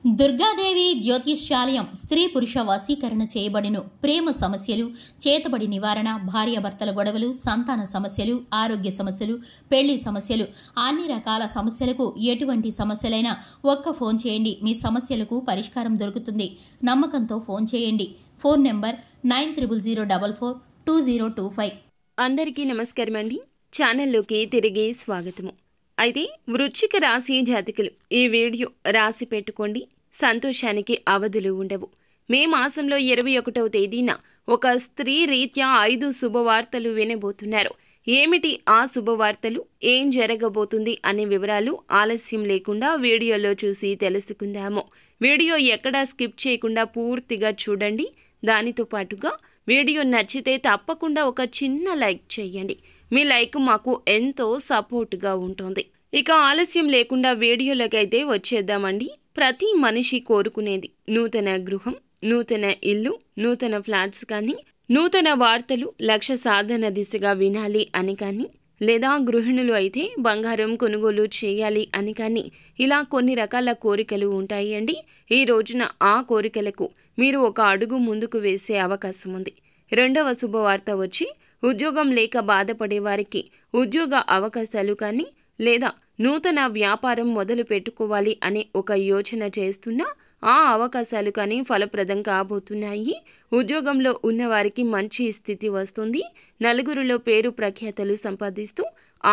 దుర్గాదేవి జ్యోతిష్యాలయం స్త్రీ పురుష వశీకరణ చేయబడిను. ప్రేమ సమస్యలు, చేతబడి నివారణ, భార్యాభర్తల గొడవలు, సంతాన సమస్యలు, ఆరోగ్య సమస్యలు, పెళ్లి సమస్యలు, అన్ని రకాల సమస్యలకు ఎటువంటి సమస్యలైనా ఒక్క ఫోన్ చేయండి, మీ సమస్యలకు పరిష్కారం దొరుకుతుంది. నమ్మకంతో ఫోన్ చేయండి. Phone number 9000442025. అందరికీ నమస్కారం అండి. ఛానల్లోకి తిరిగి స్వాగతము. అయితే వృశ్చిక రాశి జాతకులు ఈ వీడియో రాసి పెట్టుకోండి. సంతోషానికి అవధులు ఉండవు. మే మాసంలో 21వ తేదీన ఒక స్త్రీ రీత్యా 5 శుభవార్తలు వినబోతున్నారు. ఏమిటి ఆ శుభవార్తలు, ఏం జరగబోతుంది అనే వివరాలు ఆలస్యం లేకుండా వీడియోలో చూసి తెలుసుకుందాము. వీడియో ఎక్కడా స్కిప్ చేయకుండా పూర్తిగా చూడండి. దానితో పాటుగా వీడియో నచ్చితే తప్పకుండా ఒక చిన్న లైక్ చేయండి. మీ లైక్ మాకు ఎంతో సపోర్ట్గా ఉంటుంది. ఇక ఆలస్యం లేకుండా వీడియోలోకి అయితే వచ్చేద్దామండి. ప్రతి మనిషి కోరుకునేది నూతన గృహం, నూతన ఇల్లు, నూతన ఫ్లాట్స్ కానీ, నూతన వార్తలు, లక్ష్య సాధన దిశగా వినాలి అని కానీ, లేదా గృహిణులు అయితే బంగారం కొనుగోలు చేయాలి అని కానీ, ఇలా కొన్ని రకాల కోరికలు ఉంటాయి అండి. ఈ రోజున ఆ కోరికలకు మీరు ఒక అడుగు ముందుకు వేసే అవకాశం ఉంది. రెండవ శుభవార్త వచ్చి ఉద్యోగం లేక బాధపడే వారికి ఉద్యోగ అవకాశాలు కానీ, లేదా నూతన వ్యాపారం మొదలు పెట్టుకోవాలి అనే ఒక యోచన చేస్తున్నా ఆ అవకాశాలు కానీ ఫలప్రదం కాబోతున్నాయి. ఉద్యోగంలో ఉన్నవారికి మంచి స్థితి వస్తుంది. నలుగురిలో పేరు ప్రఖ్యాతలు సంపాదిస్తూ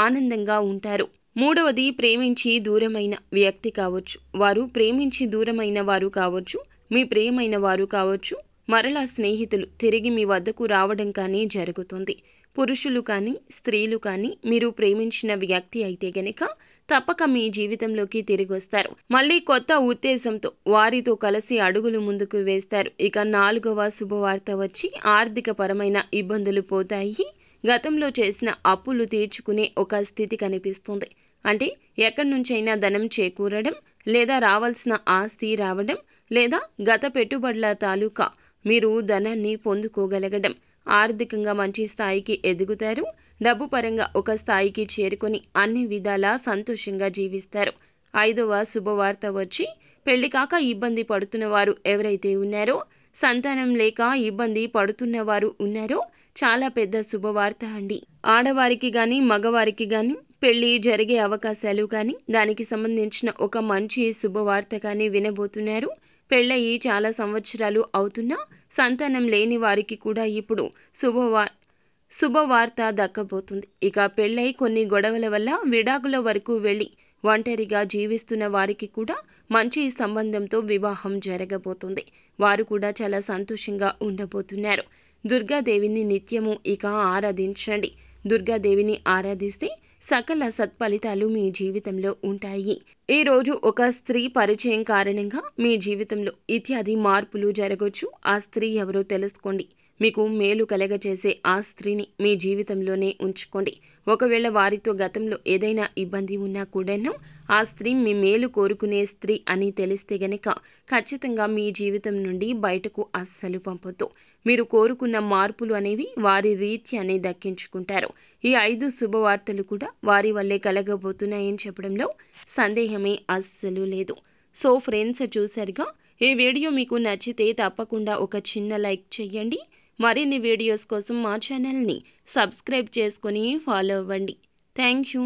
ఆనందంగా ఉంటారు. మూడవది ప్రేమించి దూరమైన వ్యక్తి కావచ్చు, వారు ప్రేమించి దూరమైన వారు కావచ్చు, మీ ప్రియమైన వారు కావచ్చు, మరలా స్నేహితులు తిరిగి మీ వద్దకు రావడం కానీ జరుగుతుంది. పురుషులు కానీ స్త్రీలు కానీ మీరు ప్రేమించిన వ్యక్తి అయితే గనక తప్పక మీ జీవితంలోకి తిరిగి వస్తారు. మళ్ళీ కొత్త ఉద్దేశంతో వారితో కలిసి అడుగులు ముందుకు వేస్తారు. ఇక 4వ శుభవార్త వచ్చి ఆర్థిక పరమైన ఇబ్బందులు పోతాయి. గతంలో చేసిన అప్పులు తీర్చుకునే ఒక స్థితి కనిపిస్తుంది. అంటే ఎక్కడి నుంచైనా ధనం చేకూరడం, లేదా రావాల్సిన ఆస్తి రావడం, లేదా గత పెట్టుబడుల తాలూకా మీరు ధనాన్ని పొందుకోగలగడం, ఆర్థికంగా మంచి స్థాయికి ఎదుగుతారు. డబ్బు పరంగా ఒక స్థాయికి చేరుకొని అన్ని విధాలా సంతోషంగా జీవిస్తారు. 5వ శుభవార్త వచ్చి పెళ్లి కాక ఇబ్బంది పడుతున్న వారు ఎవరైతే ఉన్నారో, సంతానం లేక ఇబ్బంది పడుతున్న వారు ఉన్నారో, చాలా పెద్ద శుభవార్త అండి. ఆడవారికి కానీ మగవారికి కానీ పెళ్లి జరిగే అవకాశాలు కానీ, దానికి సంబంధించిన ఒక మంచి శుభవార్త కానీ వినబోతున్నారు. పెళ్ళయి చాలా సంవత్సరాలు అవుతున్నా సంతానం లేని వారికి కూడా ఇప్పుడు శుభవార్త దక్కబోతుంది. ఇక పెళ్ళై కొన్ని గొడవల వల్ల విడాకుల వరకు వెళ్ళి ఒంటరిగా జీవిస్తున్న వారికి కూడా మంచి సంబంధంతో వివాహం జరగబోతుంది. వారు కూడా చాలా సంతోషంగా ఉండబోతున్నారు. దుర్గాదేవిని నిత్యము ఇక ఆరాధించండి. దుర్గాదేవిని ఆరాధిస్తే సకల సత్ఫలితాలు మీ జీవితంలో ఉంటాయి. ఈ రోజు ఒక స్త్రీ పరిచయం కారణంగా మీ జీవితంలో ఇత్యాది మార్పులు జరగవచ్చు. ఆ స్త్రీ ఎవరో తెలుసుకోండి. మీకు మేలు కలగచేసే ఆ స్త్రీని మీ జీవితంలోనే ఉంచుకోండి. ఒకవేళ వారితో గతంలో ఏదైనా ఇబ్బంది ఉన్నా కూడాను ఆ స్త్రీ మీ మేలు కోరుకునే స్త్రీ అని తెలిస్తే గనక ఖచ్చితంగా మీ జీవితం నుండి బయటకు అస్సలు పంపొద్దు. మీరు కోరుకున్న మార్పులు అనేవి వారి రీత్యానే దక్కించుకుంటారు. ఈ 5 శుభవార్తలు కూడా వారి వల్లే కలగబోతున్నాయని చెప్పడంలో సందేహమే అస్సలు లేదు. సో ఫ్రెండ్స్, చూసారుగా, ఈ వీడియో మీకు నచ్చితే తప్పకుండా ఒక చిన్న లైక్ చేయండి. మరిన్ని వీడియోస్ కోసం మా ఛానల్ని సబ్స్క్రైబ్ చేసుకొని ఫాలో అవ్వండి. Thank you.